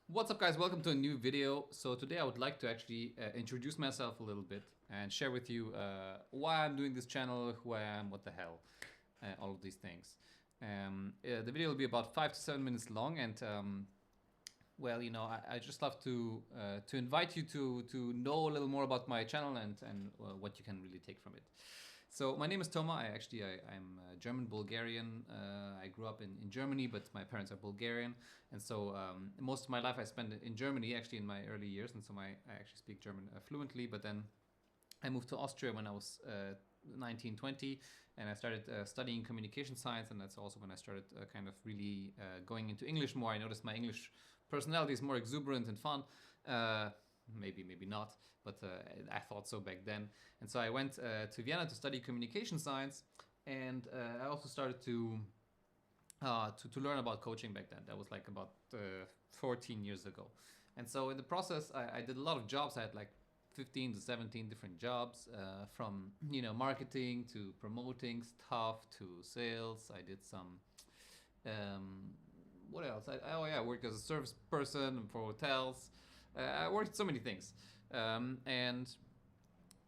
What's up, guys? Welcome to a new video. So today I would like to actually introduce myself a little bit and share with you why I'm doing this channel, who I am, what the hell, all of these things. The video will be about 5 to 7 minutes long, and well, I just love to invite you to know a little more about my channel and what you can really take from it. So my name is Toma. I'm German Bulgarian. I grew up in Germany, but my parents are Bulgarian, and so most of my life I spent in Germany, actually in my early years, and so I actually speak German fluently. But then I moved to Austria when I was 19, 20, and I started studying communication science, and that's also when I started kind of really going into English more. I noticed my English personality is more exuberant and fun. Maybe not, but I thought so back then. And so I went to Vienna to study communication science, and I also started to learn about coaching back then. That was like about 14 years ago. And so in the process, I did a lot of jobs. I had like 15 to 17 different jobs, from marketing to promoting stuff to sales. I did some what else? I worked as a service person for hotels. I worked so many things, and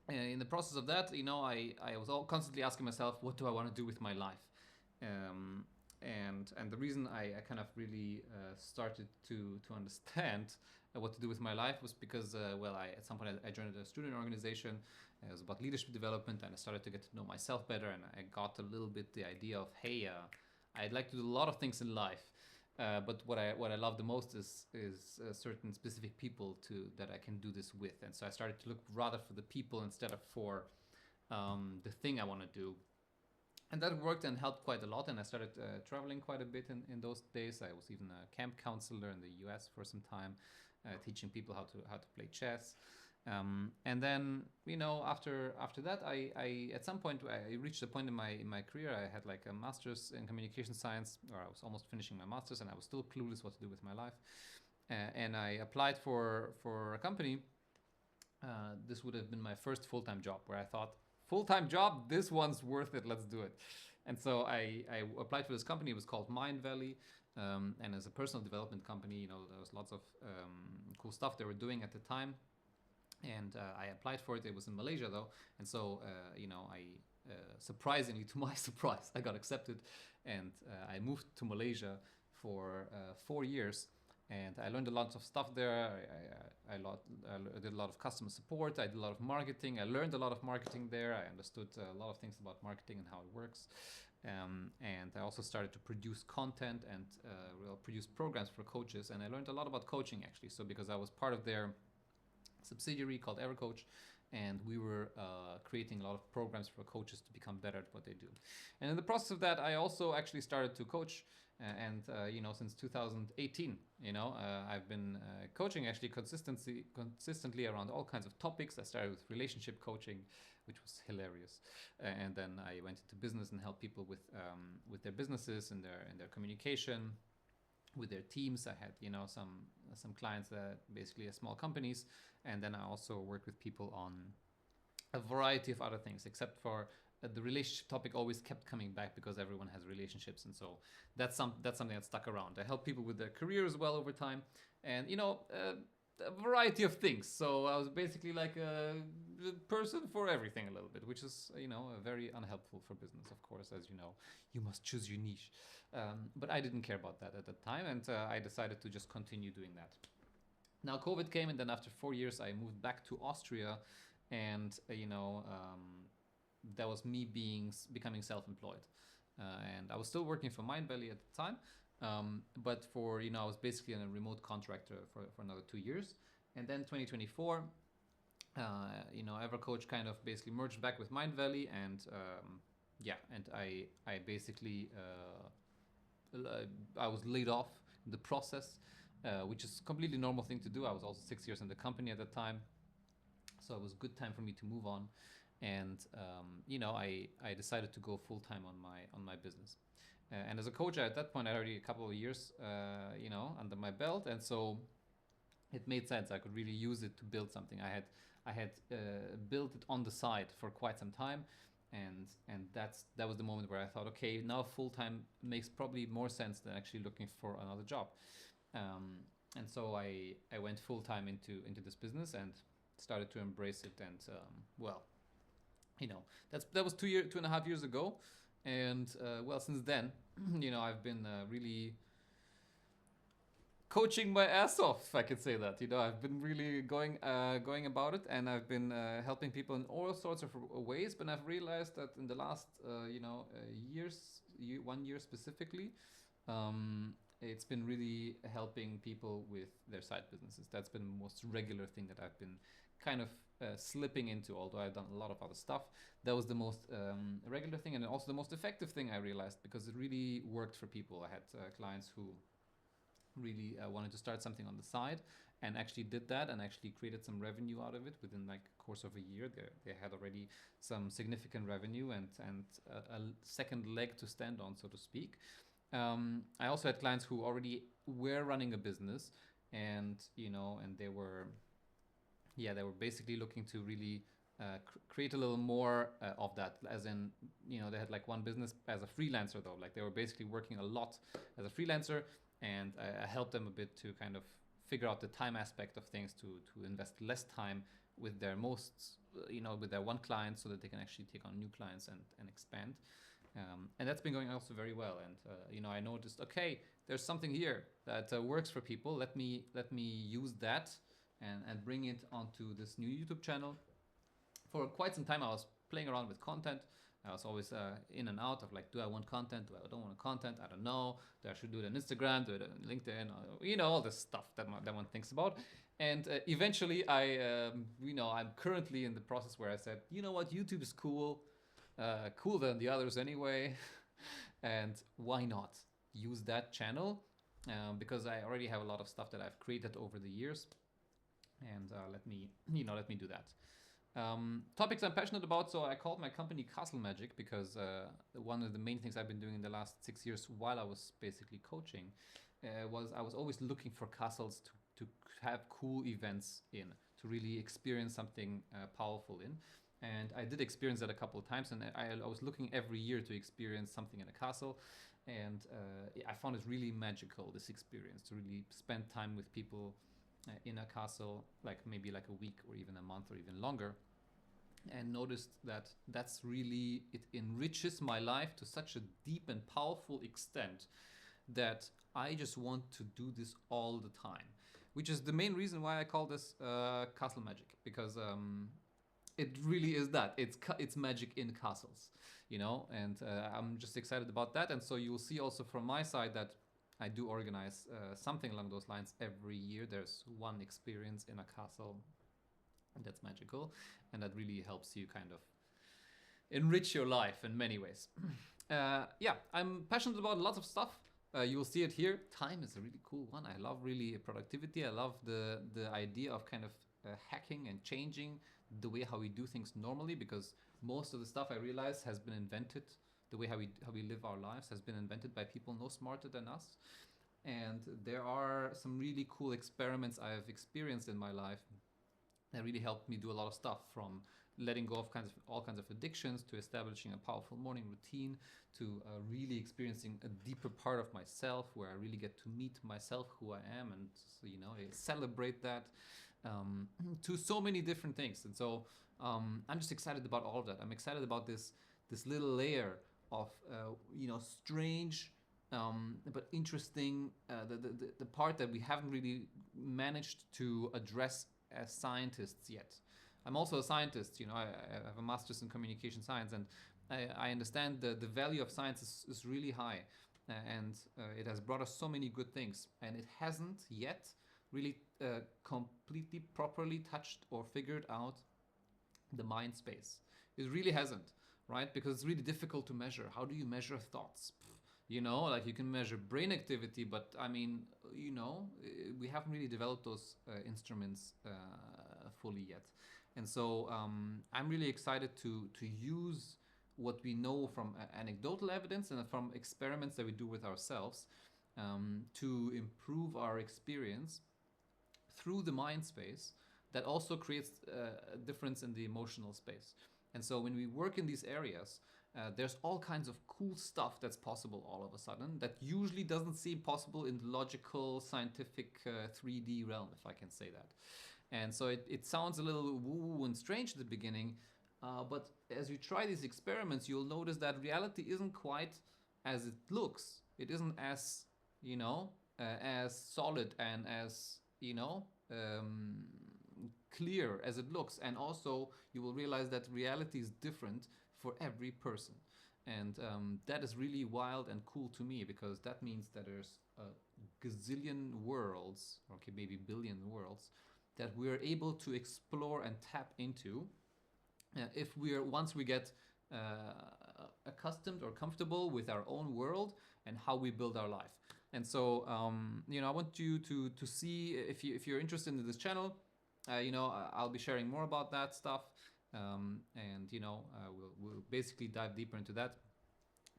in the process of that, I was all constantly asking myself, what do I want to do with my life? And the reason I kind of really started to understand what to do with my life was because at some point I joined a student organization. It was about leadership development, and I started to get to know myself better, and I got a little bit the idea of, hey, I'd like to do a lot of things in life. But what I love the most is certain specific people that I can do this with, and so I started to look rather for the people instead of for the thing I want to do, and that worked and helped quite a lot. And I started traveling quite a bit in those days. I was even a camp counselor in the U.S. for some time, teaching people how to play chess. And then after that, I at some point I reached a point in my career. I had like a master's in communication science, or I was almost finishing my master's, and I was still clueless what to do with my life. And I applied for a company. This would have been my first full-time job, where I thought, full-time job, this one's worth it, let's do it. And so I applied for this company. It was called Mindvalley, and as a personal development company, there was lots of cool stuff they were doing at the time. And I applied for it. It was in Malaysia though, and so I surprisingly, to my surprise, I got accepted, and I moved to Malaysia for 4 years, and I learned a lot of stuff there. I did a lot of customer support. I did a lot of marketing. I learned a lot of marketing there. I understood a lot of things about marketing and how it works. And I also started to produce content and produce programs for coaches. And I learned a lot about coaching, actually. So because I was part of their subsidiary called EverCoach, and we were creating a lot of programs for coaches to become better at what they do. And in the process of that, I also actually started to coach, and since 2018, I've been coaching actually consistently around all kinds of topics. I started with relationship coaching, which was hilarious, and then I went into business and helped people with their businesses and their communication with their teams. I had some clients that basically are small companies, and then I also worked with people on a variety of other things, except for the relationship topic always kept coming back because everyone has relationships, and so that's something that stuck around. I help people with their career as well over time, and a variety of things. So I was basically like a person for everything a little bit, which is very unhelpful for business, of course. As you must choose your niche. But I didn't care about that at the time, and I decided to just continue doing that. Now COVID came, and then after 4 years, I moved back to Austria, and that was me becoming self-employed, and I was still working for Mindvalley at the time, but I was basically a remote contractor for another 2 years, and then 2024, EverCoach kind of basically merged back with Mindvalley, and I basically I was laid off in the process, which is a completely normal thing to do. I was also 6 years in the company at the time, so it was a good time for me to move on. And I decided to go full time on my business. And as a coach at that point, I had already a couple of years, under my belt, and so it made sense. I could really use it to build something. I had built it on the side for quite some time, and that was the moment where I thought, okay, now full time makes probably more sense than actually looking for another job. And so I went full time into this business and started to embrace it. And well, that was 2.5 years ago. And well, since then, I've been really coaching my ass off, if I could say that. I've been really going about it, and I've been helping people in all sorts of ways. But I've realized that in the last years, 1 year specifically, it's been really helping people with their side businesses. That's been the most regular thing that I've been kind of slipping into. Although I've done a lot of other stuff, that was the most regular thing, and also the most effective thing, I realized, because it really worked for people. I had clients who really wanted to start something on the side, and actually did that, and actually created some revenue out of it within like a course of a year. They had already some significant revenue, and a second leg to stand on, so to speak. I also had clients who already were running a business, and they were, they were basically looking to really create a little more of that, as in, they had like one business as a freelancer, though. Like, they were basically working a lot as a freelancer, and I helped them a bit to kind of figure out the time aspect of things, to invest less time with their with their one client, so that they can actually take on new clients and expand. And that's been going also very well. And I noticed, okay, there's something here that works for people. Let me use that and bring it onto this new YouTube channel. For quite some time, I was playing around with content. I was always in and out of like, do I want content? Do I don't want content? I don't know. Do I should do it on Instagram? Do it on LinkedIn? All this stuff that one thinks about. And eventually, I'm currently in the process where I said, you know what, YouTube is cool, cooler than the others anyway, and why not use that channel? Because I already have a lot of stuff that I've created over the years, and let me do that. Topics I'm passionate about. So I called my company Castle Magic because one of the main things I've been doing in the last 6 years, while I was basically coaching, was I was always looking for castles to have cool events in, to really experience something powerful in. And I did experience that a couple of times, and I was looking every year to experience something in a castle. And I found it really magical, this experience, to really spend time with people in a castle, like maybe like a week or even a month or even longer. And noticed that that's really, it enriches my life to such a deep and powerful extent that I just want to do this all the time, which is the main reason why I call this Castle Magic, because it really is that. It's magic in castles, and I'm just excited about that. And so you will see also from my side that I do organize something along those lines every year. There's one experience in a castle that's magical, and that really helps you kind of enrich your life in many ways. I'm passionate about lots of stuff. You will see it here. Time is a really cool one. I love really productivity. I love the idea of kind of hacking and changing the way how we do things normally, because most of the stuff, I realize, has been invented. The way how we live our lives has been invented by people no smarter than us. And there are some really cool experiments I have experienced in my life that really helped me do a lot of stuff, from letting go of all kinds of addictions, to establishing a powerful morning routine, to really experiencing a deeper part of myself, where I really get to meet myself, who I am, and celebrate that, to so many different things. And so I'm just excited about all of that. I'm excited about this little layer of strange but interesting, the part that we haven't really managed to address as scientists yet. I'm also a scientist. I have a master's in communication science, and I understand the value of science is really high, and it has brought us so many good things, and it hasn't yet really completely properly touched or figured out the mind space. It really hasn't, right? Because it's really difficult to measure. How do you measure thoughts? Like, you can measure brain activity, but I mean, we haven't really developed those instruments fully yet. And so I'm really excited to use what we know from anecdotal evidence and from experiments that we do with ourselves, to improve our experience through the mind space, that also creates a difference in the emotional space. And so when we work in these areas, there's all kinds of cool stuff that's possible all of a sudden that usually doesn't seem possible in the logical, scientific 3D realm, if I can say that. And so it sounds a little woo-woo and strange at the beginning, but as you try these experiments, you'll notice that reality isn't quite as it looks. It isn't as, as solid and as, clear as it looks. And also, you will realize that reality is different for every person. And that is really wild and cool to me, because that means that there's a gazillion worlds, okay, maybe billion worlds, that we're able to explore and tap into if once we get accustomed or comfortable with our own world and how we build our life. And so, I want you to see, if you're interested in this channel, I'll be sharing more about that stuff, and we'll basically dive deeper into that.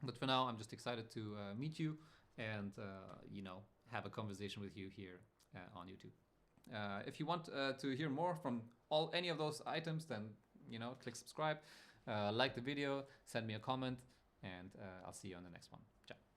But for now, I'm just excited to meet you and have a conversation with you here on YouTube. If you want to hear more from any of those items, then click subscribe, like the video, send me a comment, and I'll see you on the next one. Ciao.